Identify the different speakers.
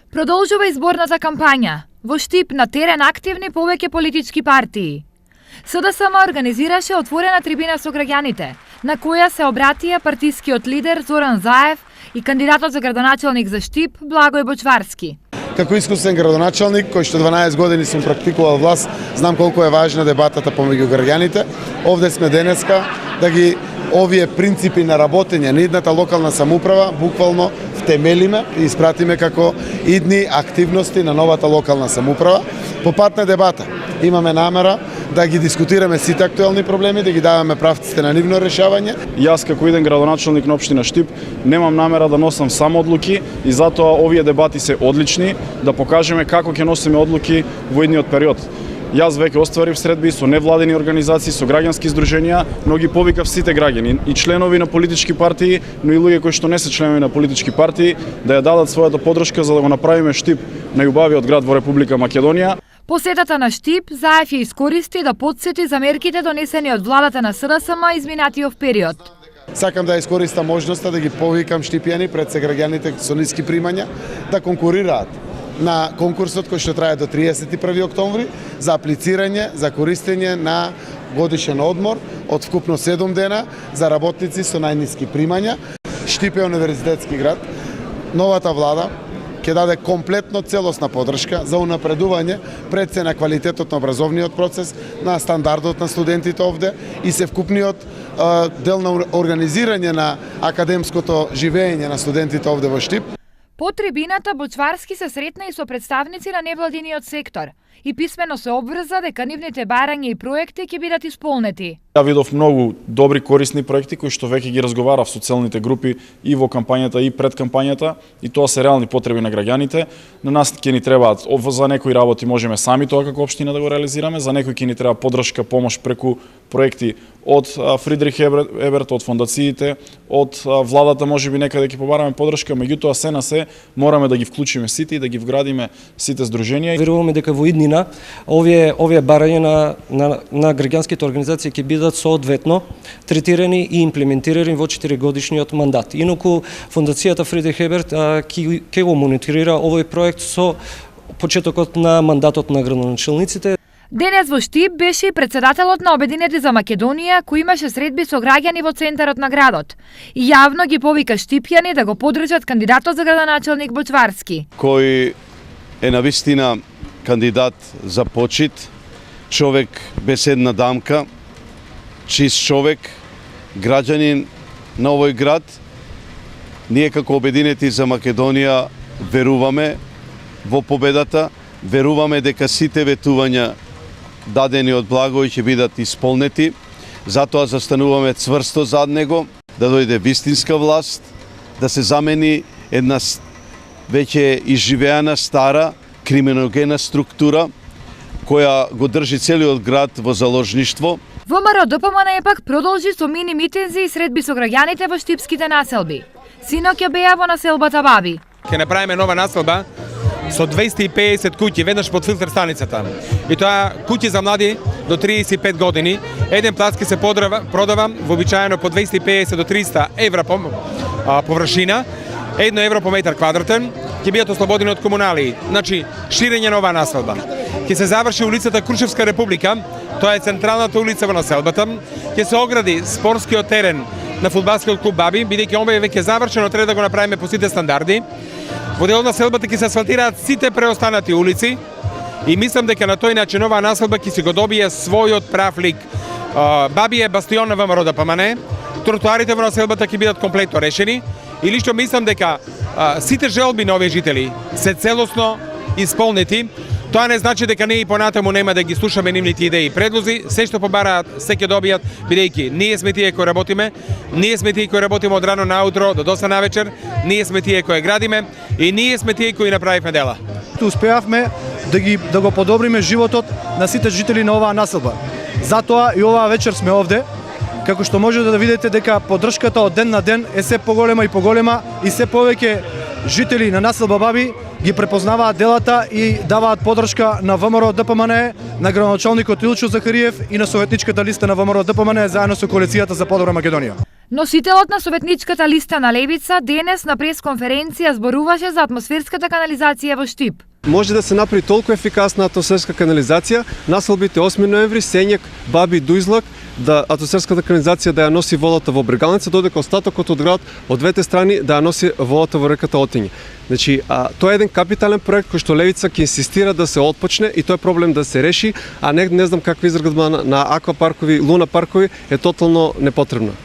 Speaker 1: Продолжува изборната кампања. Во Штип на терен активни повеќе политички партии. СДСМ организираше отворена трибина со граѓаните, на која се обратија партискиот лидер Зоран Заев и кандидатот за градоначалник за Штип Благој Бочварски.
Speaker 2: Како искусен градоначалник, кој што 12 години сум практикувал власт, знам колку е важна дебатата помеѓу граѓаните. Овде сме денеска да ги овие принципи на работење на идната локална самоуправа буквално втемелиме и испратиме како идни активности на новата локална самоуправа. По пат на дебата имаме намера да ги дискутираме сите актуелни проблеми, да ги даваме правците на нивно решавање.
Speaker 3: Јас како иден градоначалник на општина Штип немам намера да носам само одлуки и затоа овие дебати се одлични да покажеме како ќе носиме одлуки во идниот период. Јас веќе остварив средби со невладени организации, со граѓански здруженија, но ги повикав сите граѓани и членови на политички партии, но и луѓе кои што не се членови на политички партии, да ја дадат својата поддршка за да го направиме Штип најубавиот град во Република Македонија.
Speaker 1: Посетата на Штип Заев ја искористи да потсети за мерките донесени од владата на СДСМ изминатиот период.
Speaker 2: Сакам да искористам можноста да ги повикам штипјани пред се граѓаните со ниски примања да конкурираат на конкурсот кој што трае до 31 октомври за аплицирање за користење на годишен одмор од вкупно 7 дена за работници со најниски примања. Штип е универзитетски град. Новата влада ќе даде комплетно целосна поддршка за унапредување пред се на квалитетот на образовниот процес, на стандардот на студентите овде и се вкупниот дел на организирање на академското живење на студентите овде во Штип.
Speaker 1: По трибината Бочварски се сретна и со представници на невладиниот сектор и писмено се обврза дека нивните барања и проекти ќе бидат исполнети.
Speaker 3: Ја видов многу добри корисни проекти кои што веќе ги разговарав со целните групи и во кампањата и пред кампањата и тоа се реални потреби на граѓаните. На нас ќе ни требаат за некои работи можеме сами тоа како општина да го реализираме, за некои ќе ни треба поддршка, помош преку проекти од Фридрих Еберт, од фондациите, од владата можеби некаде ќе побараме поддршка, меѓутоа се на се мораме да ги вклучиме сите и да ги вградиме сите здруженија.
Speaker 4: Веруваме дека во иднина овие барања на граѓанските организации ќе бидат соодветно третирани и имплементирани во 4-годишниот мандат. Инаку фондацијата Фридрих Еберт ќе го мониторира овој проект со почетокот на мандатот на градоначалниците.
Speaker 1: Денес во Штип беше и председателот на Обединети за Македонија, кој имаше средби со граѓани во центарот на градот. И јавно ги повика штипјани да го поддржат кандидатот за градоначалник Бочварски.
Speaker 5: Кој е навистина кандидат за почит, човек без една дамка, чист човек, граѓанин на овој град. Ние како Обединети за Македонија веруваме во победата, веруваме дека сите ветувања дадени од Благој ќе бидат исполнети, затоа застануваме цврсто зад него, да дојде вистинска власт, да се замени една веќе изживеана стара криминогена структура која го држи целиот град во заложништво.
Speaker 1: ВМРО ДПМН пак продолжи со мини митинзи и средби со граѓаните во штипските населби. Синоќа беа во населбата Баби.
Speaker 6: Ќе направиме нова населба со 250 куќи, веднаш под филтер станицата. И тоа куќи за млади до 35 години. Еден плац ќе се продава вообичаено по 250 до 300 евра по површина, 1 евро по метар квадратен, ќе бидат ослободени од комунали. Значи, ширење на оваа населба. Ќе се заврши улицата Крушевска република, тоа е централната улица во населбата, ќе се огради спортскиот терен на фудбалскиот клуб Баби, бидејќи ова е веќе завршено, треба да го направиме по сите стандарди. Во делот на населбата ќе се асфалтираат сите преостанати улици и мислам дека на тој начин оваа населба ќе си го добие својот прав лик. Баби е бастион на ВМРО ДПМН, тротоарите во населбата ќе бидат комплетно решени и лично мислам дека сите желби на овие жители се целосно исполнети. Тоа не значи дека ние и понатаму нема да ги слушаме нивните идеи и предлози, се што побараат се ќе добијат, бидејќи ние сме тие кои работиме, ние сме тие кои работиме од рано наутро до доста навечер, ние сме тие кои градиме и ние сме тие кои направивме дела.
Speaker 7: Успеавме да го подобриме животот на сите жители на оваа населба. Затоа и оваа вечер сме овде, како што можете да видите дека поддршката од ден на ден е се поголема и се повеќе жители на населба Баби ги препознаваат делата и даваат поддршка на ВМРО ДПМН, на градоначалникот Илчо Захариев и на советничката листа на ВМРО ДПМН заедно со коалицијата за подобра Македонија.
Speaker 1: Носителот на советничката листа на левица денес на пресконференција зборуваше за атмосферската канализација во Штип.
Speaker 8: Може да се направи толку ефикасна атмосферска канализација, населбите 8 ноември, Сењак, Баби, Дуизлак, да атмосферската канализација да ја носи водата во Брегалница, додека остатокот од град од двете страни да ја носи водата во реката Отиње. Значи, тоа е еден капитален проект кој што левица ќе инсистира да се отпочне и тој проблем да се реши, а не знам каква изградба на аквапаркови, луна паркови е тотално непотребна.